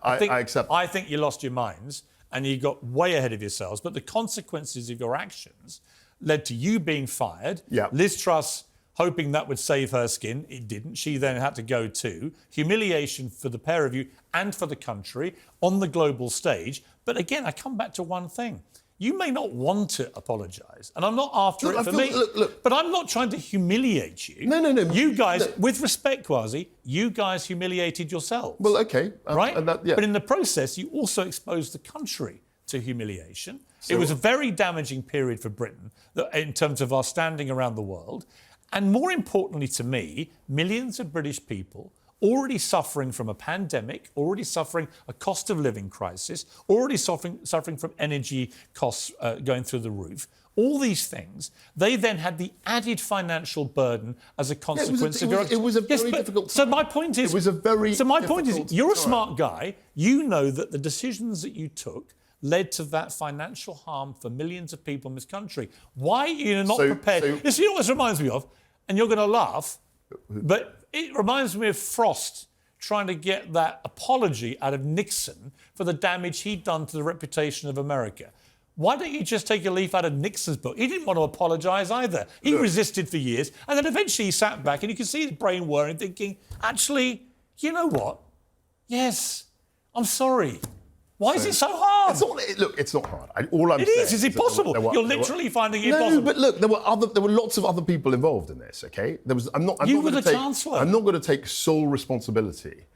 I accept. I think you lost your minds and you got way ahead of yourselves. But the consequences of your actions led to you being fired. Yeah. Liz Truss hoping that would save her skin. It didn't. She then had to go too. Humiliation for the pair of you and for the country on the global stage. But again, I come back to one thing. You may not want to apologise, and I'm not after it for me. Look. But I'm not trying to humiliate you. No. You guys, with respect, Kwasi, you guys humiliated yourselves. Well, okay. Right? And that, yeah. But in the process, you also exposed the country to humiliation. It was a very damaging period for Britain in terms of our standing around the world. And more importantly to me, millions of British people already suffering from a pandemic, already suffering a cost of living crisis, already suffering from energy costs going through the roof. All these things, they then had the added financial burden as a consequence of your... It was a very difficult time. So my point is... It was a very So my point is, you're a time. smart guy. You know that the decisions that you took led to that financial harm for millions of people in this country. Why are you not prepared? This, you know what this reminds me of? And you're going to laugh, but it reminds me of Frost trying to get that apology out of Nixon for the damage he'd done to the reputation of America. Why don't you just take a leaf out of Nixon's book? He didn't want to apologise either. He resisted for years, and then eventually he sat back and you could see his brain whirring, thinking, actually, you know what? Yes, I'm sorry. Why is it so hard? It's not hard. All I'm saying is impossible. You're literally finding it impossible. No, but look, there were lots of other people involved in this. Okay, You were the Chancellor. I'm not going to take sole responsibility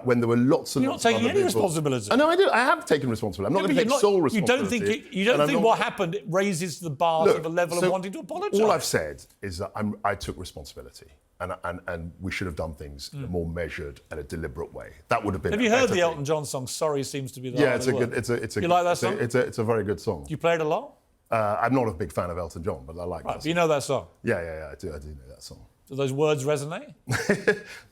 when there were lots and You're not lots of taking other any people. responsibility. No, I do. I have taken responsibility. I'm not going to take sole responsibility. You don't think what happened raises the bar to the level of wanting to apologise? All I've said is that I took responsibility. And we should have done things in a more measured and a deliberate way. That would have been. Have you heard the Elton John song "Sorry Seems to Be the Hardest Word"? It's a. You like that song? It's a very good song. You play it a lot? I'm not a big fan of Elton John, but I like that song. You know that song? Yeah, I do know that song. Do those words resonate?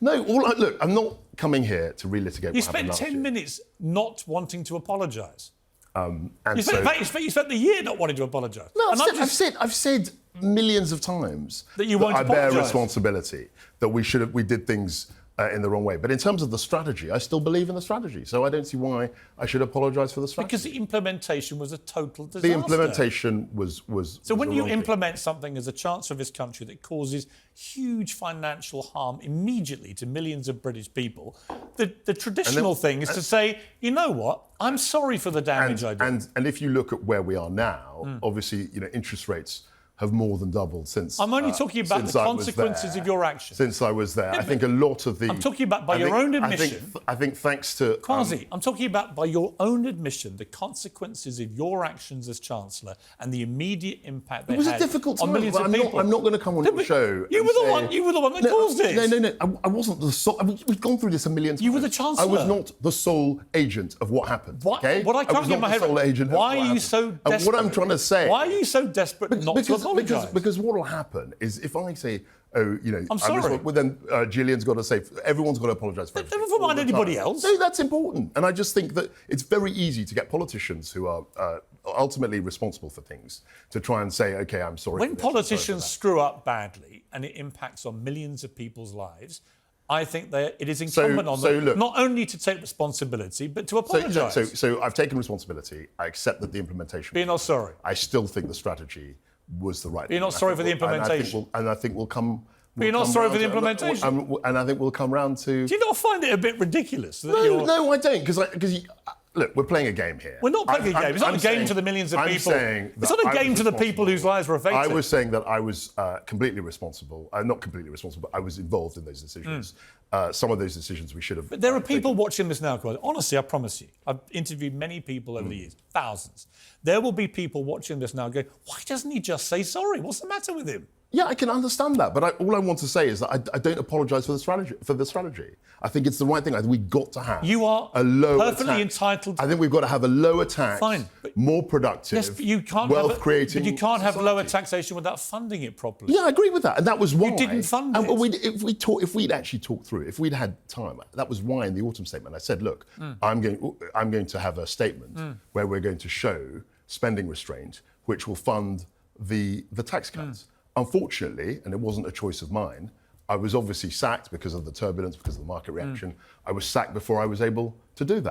No, look, I'm not coming here to relitigate You what happened last spent 10 year. minutes not wanting to apologise. You spent the year not wanting to apologise. No, I've said millions of times that you won't apologise. I bear responsibility, that we did things in the wrong way. But in terms of the strategy, I still believe in the strategy. So I don't see why I should apologise for the strategy. Because the implementation was a total disaster. The implementation was So when you implement something as a Chancellor of this country that causes huge financial harm immediately to millions of British people, the traditional thing is to say, you know what, I'm sorry for the damage I did. And if you look at where we are now, obviously, interest rates have more than doubled since. I'm only talking about the consequences of your actions. Since I was there, I think a lot of the. I'm talking about by your own admission. I think thanks to. Kwasi, I'm talking about by your own admission the consequences of your actions as Chancellor and the immediate impact they had. It was a difficult time. On millions of people. I'm not going to come on your show. You were the one that caused it. No. I wasn't the sole. We've gone through this a million times. You were the Chancellor. I was not the sole agent of what happened. What I can't get my head around. Why are you so desperate? What I'm trying to say. Why are you so desperate not to apologise? Because what will happen is if I say, I'm sorry. well, then Gillian's got to say, everyone's got to apologise for everything. Never mind anybody else. No, that's important. And I just think that it's very easy to get politicians who are ultimately responsible for things to try and say, OK, I'm sorry. When politicians screw up badly and it impacts on millions of people's lives, I think that it is incumbent on them not only to take responsibility, but to apologise. So I've taken responsibility. I accept that the implementation... But you're not sorry? I still think the strategy was the right thing. But you're not sorry for the implementation? And I think we'll come... But you're not sorry for the implementation? And I think we'll come round to... Do you not find it a bit ridiculous? No, I don't, because look, we're playing a game here. We're not playing a game. It's not a game to the millions of people. It's not a game to the people whose lives were affected. I was saying that I was completely responsible. Not completely responsible, but I was involved in those decisions. Some of those decisions we should have... But there are people watching this now, honestly, I promise you. I've interviewed many people over the years, thousands. There will be people watching this now going, why doesn't he just say sorry? What's the matter with him? Yeah, I can understand that, but all I want to say is that I don't apologise for the strategy. I think it's the right thing. I think we've got to have a lower perfectly entitled. I think we've got to have a lower tax, more productive, yes, but you can't wealth creating. But you can't have lower taxation without funding it properly. Yeah, I agree with that, and that was why you didn't fund it. If we'd actually talked through, if we'd had time, that was why in the autumn statement I said, look, I'm going to have a statement where we're going to show spending restraint, which will fund the tax cuts. Unfortunately, and it wasn't a choice of mine, I was obviously sacked because of the turbulence, because of the market reaction. I was sacked before I was able to do that.